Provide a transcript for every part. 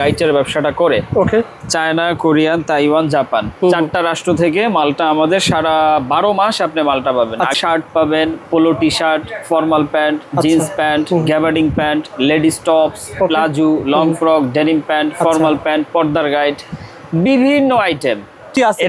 গাইডের ব্যবসাটা করে। ওকে। চায়না, কোরিয়ান, তাইওয়ান, জাপান, 4টা রাষ্ট্র থেকে মালটা আমাদের সারা 12 মাস আপনি মালটা পাবেন। শার্ট পাবেন, polo T shirt, formal pant, jeans pant, gabardine pant, ladies tops, palazzo, long frock, denim pant, formal pant, পর্দার গাইড, বিভিন্ন আইটেম।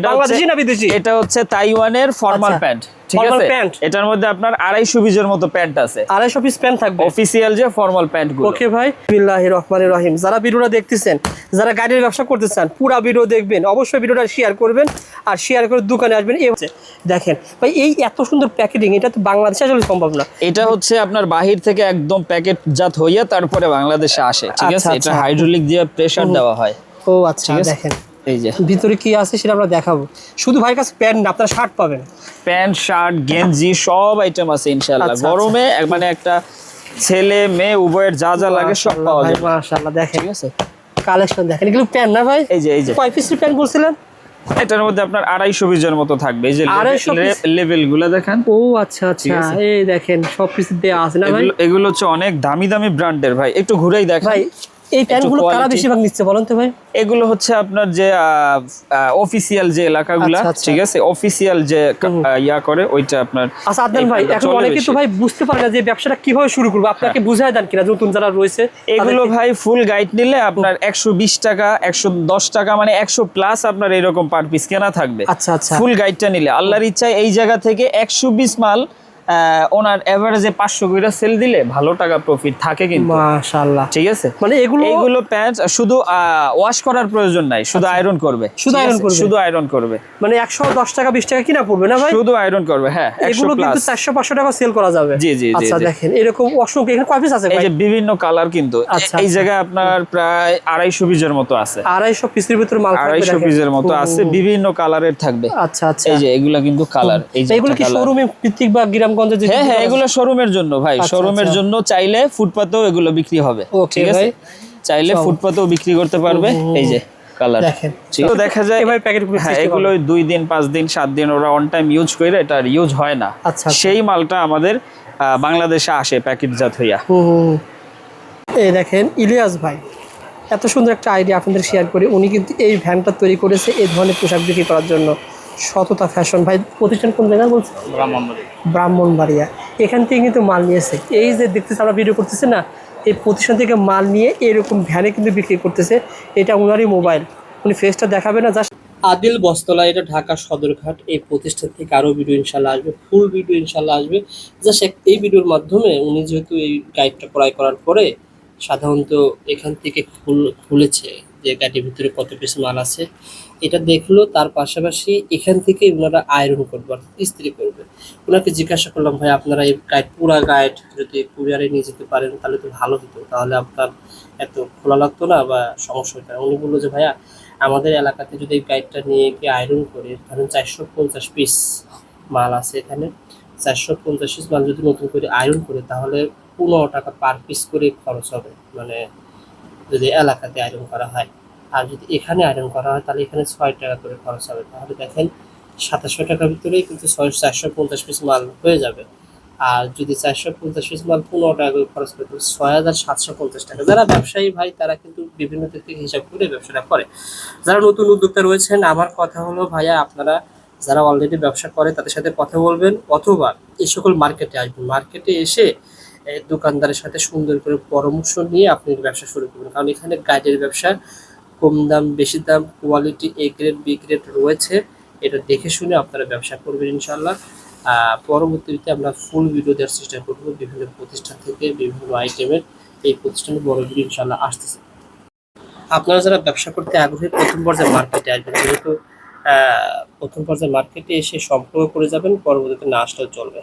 বাংলাদেশি না বিদেশি? এটা হচ্ছে তাইওয়ানের ফর্মাল প্যান্ট, ঠিক আছে? এটার মধ্যে আপনার 250 পিসের মতো প্যান্ট আছে। 250 পিস প্যান্ট থাকবে অফিসিয়াল যে ফর্মাল প্যান্ট গুলো। ওকে ভাই, বিসমিল্লাহির রহমানির রহিম। যারা ভিডিওটা দেখতেছেন, যারা গাড়ির ব্যবসা করতে চান, পুরো ভিডিও দেখবেন, অবশ্যই ভিডিওটা শেয়ার করবেন আর শেয়ার করে দোকানে আসবেন। এই হচ্ছে দেখেন ভাই, এই এত সুন্দর প্যাকেজিং, এটা তো বাংলাদেশে আসলে সম্ভব না। এটা হচ্ছে আপনার বাহির থেকে একদম প্যাকেটজাত হইয়া তারপরে বাংলাদেশে আসে, ঠিক আছে? এটা হাইড্রোলিক দিয়ে প্রেসার দেওয়া হয়। ও আচ্ছা, দেখেন এই যে ভিতরে কি আছে সেটা আমরা দেখাবো। শুধু ভাই কাছে প্যান্ট না, আপনারা শার্ট পাবেন, প্যান্ট, শার্ট, গেঞ্জি সব আইটেম আছে ইনশাআল্লাহ। গরমে মানে একটা ছেলে মেয়ে উভয়ের যা যা লাগে সব পাওয়া যাবে। মাশাআল্লাহ, দেখেন ঠিক আছে, কালেকশন দেখেন। এগুলো প্যান্ট না ভাই? এই যে কয় পিসের প্যান্ট বলছিলেন? এটার মধ্যে আপনার 250 পিসের মতো থাকবে। এই যে লেভেল গুলো দেখেন। ও আচ্ছা আচ্ছা, এই দেখেন সব পিস দেয়া আছে না ভাই? এগুলো হচ্ছে অনেক দামি দামি ব্র্যান্ডের ভাই। একটু ঘুরেই দেখেন ভাই। এই প্যান্টগুলো কারা বেশিরভাগ নিচ্ছে বলেন তো ভাই? এগুলো হচ্ছে আপনার যে অফিসিয়াল যে এলাকাগুলো, ঠিক আছে, অফিসিয়াল যে ইয়া করে ওইটা আপনার। আচ্ছা আদনান ভাই, এখন অনেকে তো ভাই বুঝতে পারে না যে ব্যবসাটা কিভাবে শুরু করব, আপনাকে বুঝায় দেন কিনা নতুন যারা রয়েছে? এগুলো ভাই ফুল গাইড নিলে আপনার 120 টাকা, 110 টাকা, মানে 100 প্লাস আপনার এরকম পার পিস কেনা থাকবে। আচ্ছা আচ্ছা, ফুল গাইডটা নিলে আল্লাহর ইচ্ছায় এই জায়গা থেকে 120 মাল ওনার এভারেজে 500 করে সেল দিলে ভালো টাকা প্রফিট থাকে কিন্তু। মাশাআল্লাহ, ঠিক আছে। মানে এগুলো প্যান্ট শুধু ওয়াশ করার প্রয়োজন নাই, শুধু আয়রন করবে। শুধু আয়রন করবে, মানে 110 টাকা 20 টাকা কিনা পড়বে না ভাই? শুধু আয়রন করবে। হ্যাঁ, এগুলো কিন্তু 400-500 টাকা সেল করা যাবে। জি জি। আচ্ছা দেখেন এরকম অসংখ্য, এখানে কয় পিস আছে ভাই? এই যে বিভিন্ন কালার কিন্তু এই জায়গায় আপনার প্রায় 250 পিসের মতো আছে। 250 পিসের ভিতর মাল থাকবে, 250 পিসের মতো আছে, বিভিন্ন কালারের থাকবে। আচ্ছা আচ্ছা, এই যে এগুলা কিন্তু কালার। এই যে এগুলো কি শোরুমে ভিত্তিক বা গ্রামগঞ্জে? হ্যাঁ, এগুলো শোরুমের জন্য ভাই, শোরুমের জন্য। চাইলে ফুটপাতেও এগুলো বিক্রি হবে, ঠিক আছে? চাইলে ফুটপাতেও বিক্রি করতে পারবে। এই যে কালার দেখেন, তো দেখা যায় এভাবে প্যাকেটগুলো। হ্যাঁ, এগুলো 2 দিন 5 দিন 7 দিন ওরা অন টাইম ইউজ করে, এটা ইউজ হয় না। সেই মালটা আমাদের বাংলাদেশে আসে প্যাকেটজাত হইয়া। এই দেখেন ইলিয়াস ভাই এত সুন্দর একটা আইডিয়া আপনাদের শেয়ার করে। উনি কিন্তু এই ভ্যানটা তৈরি করেছে এই ধরনের পোশাক বিক্রি করার জন্য। সততা ফ্যাশন ভাই, প্রতিষ্ঠান কোন জায়গায় বলছে? ব্রাহ্মণবাড়িয়া। এখান থেকে কিন্তু মাল নিয়েছে। এই যে দেখতেছে আমরা ভিডিও করতেছে না, এই প্রতিষ্ঠান থেকে মাল নিয়ে এরকম ভ্যানে কিন্তু বিক্রি করতেছে। এটা ওনারই মোবাইল, উনি ফেসটা দেখাবে না। জাস্ট আদিল বস্তলা, এটা ঢাকা সদরঘাট। এই প্রতিষ্ঠান থেকে আরও ভিডিও ইনশাল্লাহ আসবে, ফুল ভিডিও ইনশাল্লাহ আসবে। জাস্ট এই ভিডিওর মাধ্যমে উনি যেহেতু এই গাইডটা ক্রয় করার পরে সাধারণত এখান থেকে খুলেছে যে গাড়ির ভিতরে কত পিস মাল আছে এটা দেখলো, তার পাশাপাশি এখান থেকে ওনারা আয়রন করবে, অর্থাৎ ইস্ত্রি করবে। ওনাকে জিজ্ঞাসা করলাম ভাই আপনারা এই গাইড, পুরা গাইড যদি কুরিয়ারে নিয়ে যেতে পারেন তাহলে তো ভালো হতো, তাহলে আপনার এত খোলা লাগতো না বা সমস্যা হতো না। উনি বললো যে ভাইয়া আমাদের এলাকাতে যদি এই গাইডটা নিয়ে গিয়ে আয়রন করে, ধরেন 450 পিস মাল আছে এখানে, 450 পিস মাল যদি নতুন করে আয়রন করে তাহলে 15 টাকা পার পিস করে খরচ হবে, মানে যদি এলাকাতে আয়রন করা হয়। আর যদি এখানে আয়রন করা হয় তাহলে এখানে 6 টাকা করে খরচ হবে। তাহলে দেখেন 2700 টাকার ভিতরেই কিন্তু 450 পিস মাল হয়ে যাবে। আর যদি 450 পিস মাল 15 টাকা করে খরচ করে 6750 টাকা। যারা ব্যবসায়ী ভাই তারা কিন্তু বিভিন্ন দিক থেকে হিসাব করে ব্যবসাটা করে। যারা নতুন উদ্যোক্তা রয়েছেন, আমার কথা হলো ভাইয়া আপনারা যারা অলরেডি ব্যবসা করে তাদের সাথে কথা বলবেন, অথবা এই সকল মার্কেটে আসবেন। মার্কেটে এসে দোকানদারের সাথে সুন্দর করে পরামর্শ নিয়ে আপনি ব্যবসা শুরু করবেন। কারণ এখানে গাইডের ব্যবসা, কম দাম বেশি দাম, quality A grade B grade রয়েছে। এটা দেখে শুনে আপনারা ব্যবসা করবেন ইনশাল্লাহ। পরবর্তীতে আমরা ফুল ভিডিও দেওয়ার চেষ্টা করবো বিভিন্ন প্রতিষ্ঠান থেকে, বিভিন্ন আইটেমের। এই প্রতিষ্ঠানে বড় ভিডিও ইনশাল্লাহ আসতেছে। আপনারা যারা ব্যবসা করতে আগ্রহী প্রথম পর্যায়ে মার্কেটে আসবেন, যেহেতু প্রথম পর্যায়ে মার্কেটে এসে সম্পর্ক করে যাবেন, পরবর্তীতে না আসলেও চলবে।